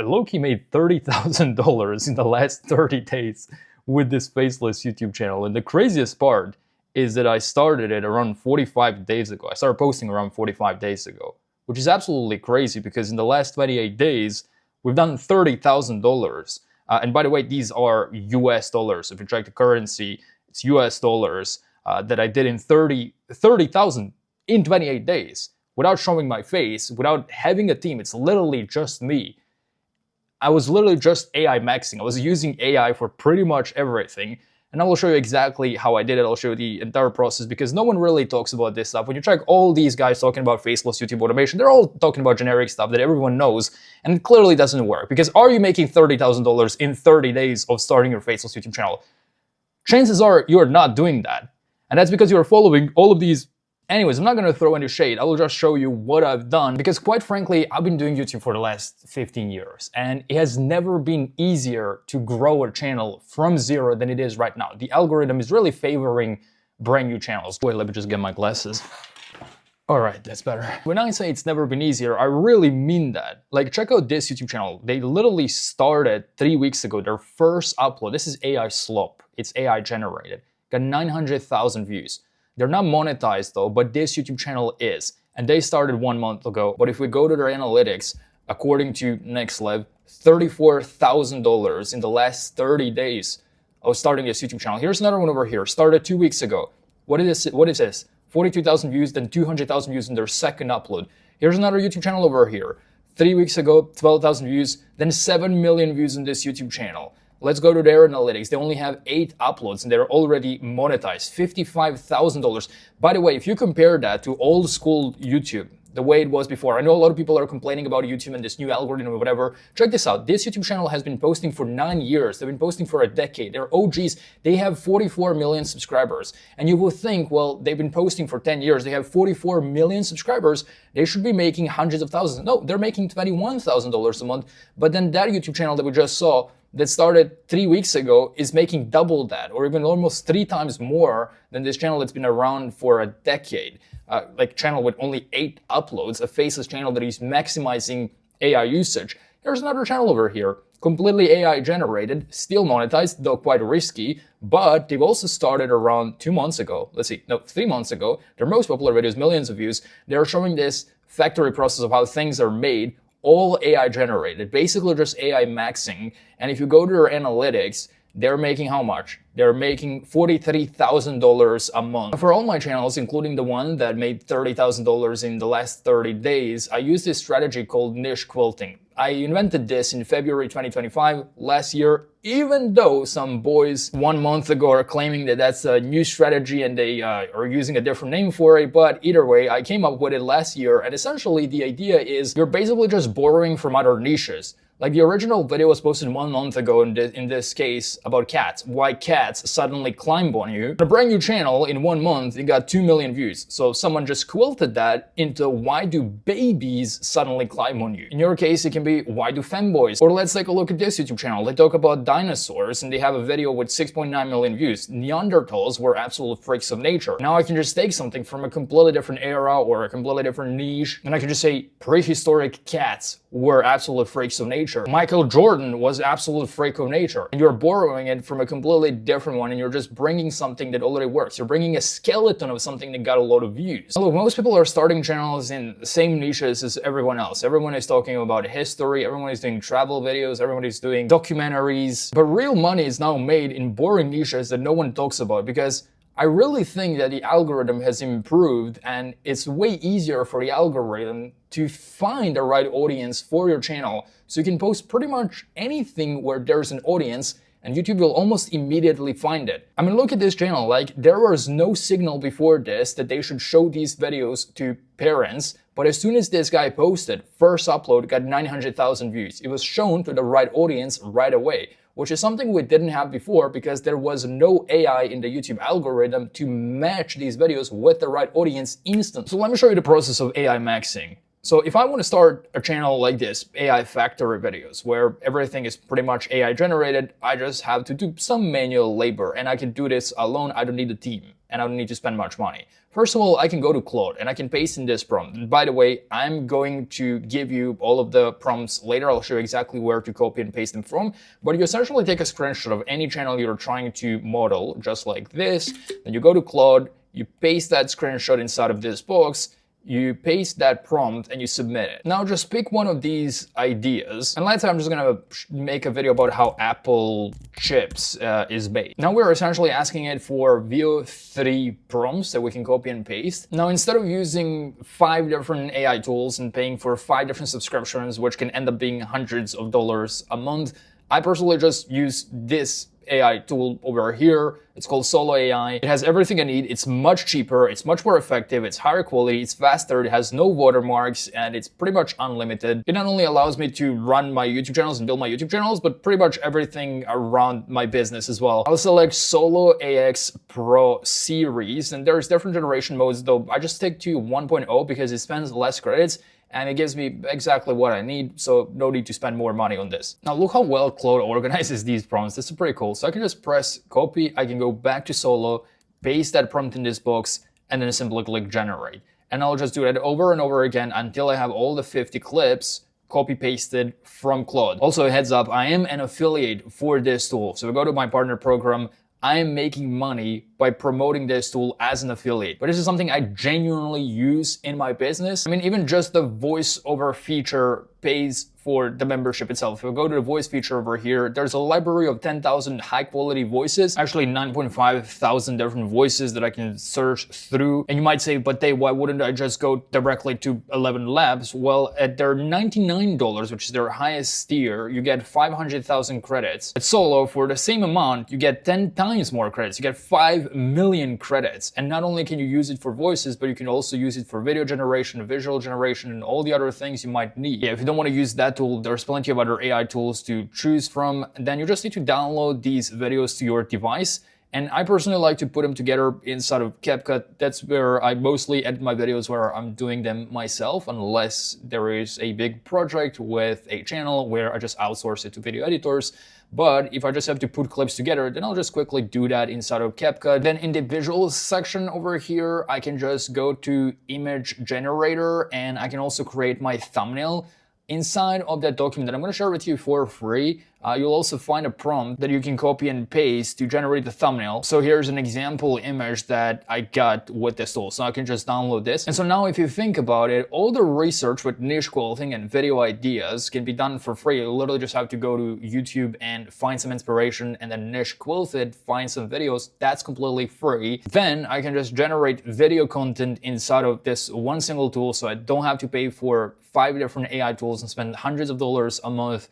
lowkey made $30,000 in the last 30 days with this faceless YouTube channel. And the craziest part is that I started it around 45 days ago. I started posting around 45 days ago, which is absolutely crazy because in the last 28 days, we've done $30,000. And by the way, these are US dollars. If you check the currency, it's US dollars that I did in 30,000 in 28 days without showing my face, without having a team. It's literally just me. I was literally just AI maxing. I was using AI for pretty much everything. And I will show you exactly how I did it. I'll show you the entire process because no one really talks about this stuff. When you check all these guys talking about faceless YouTube automation, they're all talking about generic stuff that everyone knows, and it clearly doesn't work. Because are you making $30,000 in 30 days of starting your faceless YouTube channel? Chances are you're not doing that. And that's because you're following all of these. Anyways, I'm not going to throw any shade. I will just show you what I've done because quite frankly, I've been doing YouTube for the last 15 years and it has never been easier to grow a channel from zero than it is right now. The algorithm is really favoring brand new channels. Wait, let me just get my glasses. All right, that's better. When I say it's never been easier, I really mean that. Like, check out this YouTube channel. They literally started 3 weeks ago, their first upload. This is AI Slop. It's AI generated. Got 900,000 views. They're not monetized though, but this YouTube channel is. And they started 1 month ago. But if we go to their analytics, according to NextLev, $34,000 in the last 30 days of starting this YouTube channel. Here's another one over here. Started 2 weeks ago. What is this? 42,000 views, then 200,000 views in their second upload. Here's another YouTube channel over here. 3 weeks ago, 12,000 views, then 7 million views in this YouTube channel. Let's go to their analytics. They only have 8 uploads and they're already monetized. $55,000. By the way, if you compare that to old school YouTube, the way it was before, I know a lot of people are complaining about YouTube and this new algorithm or whatever. Check this out. This YouTube channel has been posting for 9 years. They've been posting for a decade. They're OGs. They have 44 million subscribers. And you will think, well, they've been posting for 10 years. They have 44 million subscribers. They should be making hundreds of thousands. No, they're making $21,000 a month. But then that YouTube channel that we just saw that started 3 weeks ago is making double that, or even almost 3 times more than this channel that's been around for a decade. Like channel with only 8 uploads, a faceless channel that is maximizing AI usage. There's another channel over here, completely AI generated, still monetized, though quite risky, but they've also started around 2 months ago. 3 months ago. Their most popular videos, millions of views. They're showing this factory process of how things are made, all AI generated, basically just AI maxing. And if you go to their analytics, they're making how much? They're making $43,000 a month. For all my channels, including the one that made $30,000 in the last 30 days, I use this strategy called niche quilting. I invented this in February 2025, last year, even though some boys 1 month ago are claiming that that's a new strategy and they are using a different name for it. But either way, I came up with it last year. And essentially the idea is you're basically just borrowing from other niches. Like the original video was posted 1 month ago in this case about cats, why cats suddenly climb on you. On a brand new channel in 1 month, it got 2 million views. So someone just quilted that into why do babies suddenly climb on you? In your case, it can be why do femboys? Or let's take a look at this YouTube channel. They talk about dinosaurs and they have a video with 6.9 million views. Neanderthals were absolute freaks of nature. Now I can just take something from a completely different era or a completely different niche and I can just say prehistoric cats were absolute freaks of nature. Michael Jordan was absolute freak of nature. And you're borrowing it from a completely different one and you're just bringing something that already works. You're bringing a skeleton of something that got a lot of views. Now, look, most people are starting channels in the same niches as everyone else. Everyone is talking about history, everyone is doing travel videos, everyone is doing documentaries. But real money is now made in boring niches that no one talks about because I really think that the algorithm has improved and it's way easier for the algorithm to find the right audience for your channel. So you can post pretty much anything where there's an audience and YouTube will almost immediately find it. I mean, look at this channel, like there was no signal before this that they should show these videos to parents. But as soon as this guy posted, first upload got 900,000 views. It was shown to the right audience right away, which is something we didn't have before because there was no AI in the YouTube algorithm to match these videos with the right audience instantly. So let me show you the process of AI maxing. So if I want to start a channel like this, AI factory videos, where everything is pretty much AI generated, I just have to do some manual labor and I can do this alone. I don't need a team. and I don't need to spend much money. First of all, I can go to Claude and I can paste in this prompt. And by the way, I'm going to give you all of the prompts later. I'll show you exactly where to copy and paste them from. But you essentially take a screenshot of any channel you're trying to model, just like this. Then you go to Claude, you paste that screenshot inside of this box, you paste that prompt and you submit it. Now just pick one of these ideas, and let's say I'm just gonna make a video about how Apple chips is made. Now we're essentially asking it for Veo 3 prompts that we can copy and paste. Now instead of using 5 different AI tools and paying for 5 different subscriptions, which can end up being hundreds of dollars a month, I personally just use this AI tool over here. It's called Solo AI. It has everything I need. It's much cheaper. It's much more effective. It's higher quality. It's faster. It has no watermarks, and it's pretty much unlimited. It not only allows me to run my YouTube channels and build my YouTube channels, but pretty much everything around my business as well. I'll select Solo AX Pro Series, and there's different generation modes, though I just stick to 1.0 because it spends less credits and it gives me exactly what I need, so no need to spend more money on this. Now look how well Claude organizes these prompts. This is pretty cool. So I can just press copy, I can go back to Solo, paste that prompt in this box, and then simply click generate. And I'll just do that over and over again until I have all the 50 clips copy pasted from Claude. Also a heads up, I am an affiliate for this tool. So we go to my partner program, I am making money by promoting this tool as an affiliate. But this is something I genuinely use in my business. I mean, even just the voiceover feature pays for the membership itself. If we go to the voice feature over here, there's a library of 10,000 high quality voices, actually 9.5 thousand different voices that I can search through. And you might say, but Dave, why wouldn't I just go directly to 11 Labs? Well, at their $99, which is their highest tier, you get 500,000 credits. At Solo, for the same amount, you get 10 times more credits. You get 5 million credits. And not only can you use it for voices, but you can also use it for video generation, visual generation, and all the other things you might need. Yeah, if you don't want to use that tool, there's plenty of other AI tools to choose from. Then you just need to download these videos to your device. And I personally like to put them together inside of CapCut. That's where I mostly edit my videos, where I'm doing them myself, unless there is a big project with a channel where I just outsource it to video editors. But if I just have to put clips together, then I'll just quickly do that inside of CapCut. Then in the visuals section over here, I can just go to image generator, and I can also create my thumbnail. Inside of that document that I'm going to share with you for free, you'll also find a prompt that you can copy and paste to generate the thumbnail. So here's an example image that I got with this tool. So I can just download this. And so now if you think about it, all the research with niche quilting and video ideas can be done for free. You literally just have to go to YouTube and find some inspiration and then niche quilt it, find some videos. That's completely free. Then I can just generate video content inside of this one single tool, so I don't have to pay for 5 different AI tools and spend hundreds of dollars a month.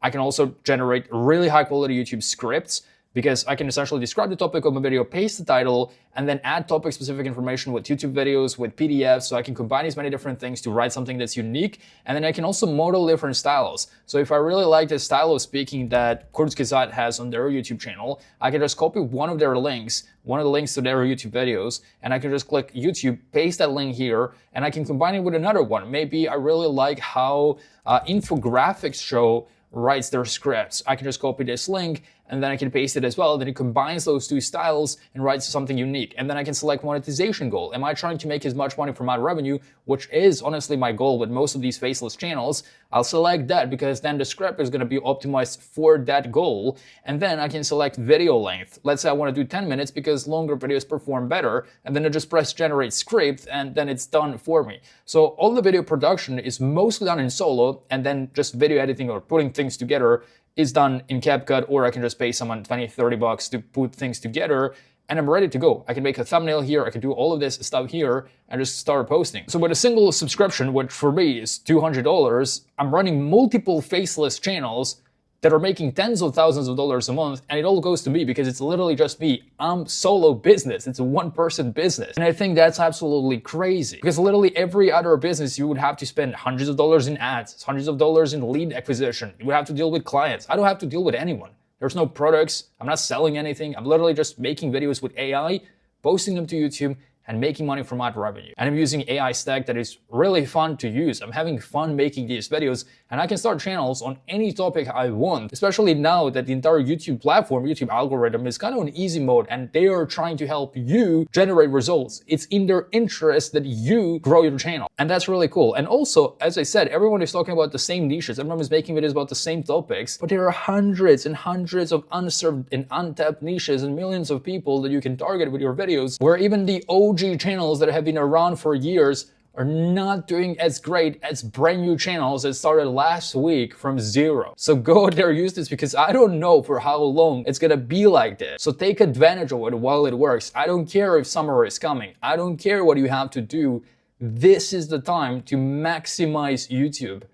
I can also generate really high quality YouTube scripts, because I can essentially describe the topic of my video, paste the title, and then add topic specific information with YouTube videos, with PDFs, so I can combine these many different things to write something that's unique. And then I can also model different styles. So if I really like the style of speaking that Kurzgesagt has on their YouTube channel, I can just copy one of their links, one of the links to their YouTube videos, and I can just click YouTube, paste that link here, and I can combine it with another one. Maybe I really like how Infographics Show writes their scripts. I can just copy this link, and then I can paste it as well. Then it combines those two styles and writes something unique. And then I can select monetization goal. Am I trying to make as much money from my revenue, which is honestly my goal with most of these faceless channels? I'll select that, because then the script is going to be optimized for that goal. And then I can select video length. Let's say I want to do 10 minutes because longer videos perform better. And then I just press generate script, and then it's done for me. So all the video production is mostly done in Solo, and then just video editing or putting things together is done in CapCut, or I can just pay someone 20, 30 bucks to put things together, and I'm ready to go. I can make a thumbnail here, I can do all of this stuff here, and just start posting. So with a single subscription, which for me is $200, I'm running multiple faceless channels that are making tens of thousands of dollars a month, and it all goes to me because it's literally just me. I'm solo business. It's a one-person business. And I think that's absolutely crazy, because literally every other business, you would have to spend hundreds of dollars in ads, hundreds of dollars in lead acquisition. You would have to deal with clients. I don't have to deal with anyone. There's no products. I'm not selling anything. I'm literally just making videos with AI, posting them to YouTube, and making money from ad revenue. And I'm using AI stack that is really fun to use. I'm having fun making these videos, and I can start channels on any topic I want, especially now that the entire YouTube platform, YouTube algorithm is kind of on easy mode, and they are trying to help you generate results. It's in their interest that you grow your channel. And that's really cool. And also, as I said, everyone is talking about the same niches. Everyone is making videos about the same topics, but there are hundreds and hundreds of unserved and untapped niches and millions of people that you can target with your videos, where even the OG channels that have been around for years are not doing as great as brand new channels that started last week from zero. So go out there, use this, because I don't know for how long it's gonna be like this. So take advantage of it while it works. I don't care if summer is coming. I don't care what you have to do. This is the time to maximize YouTube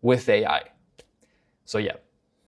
with AI. So yeah,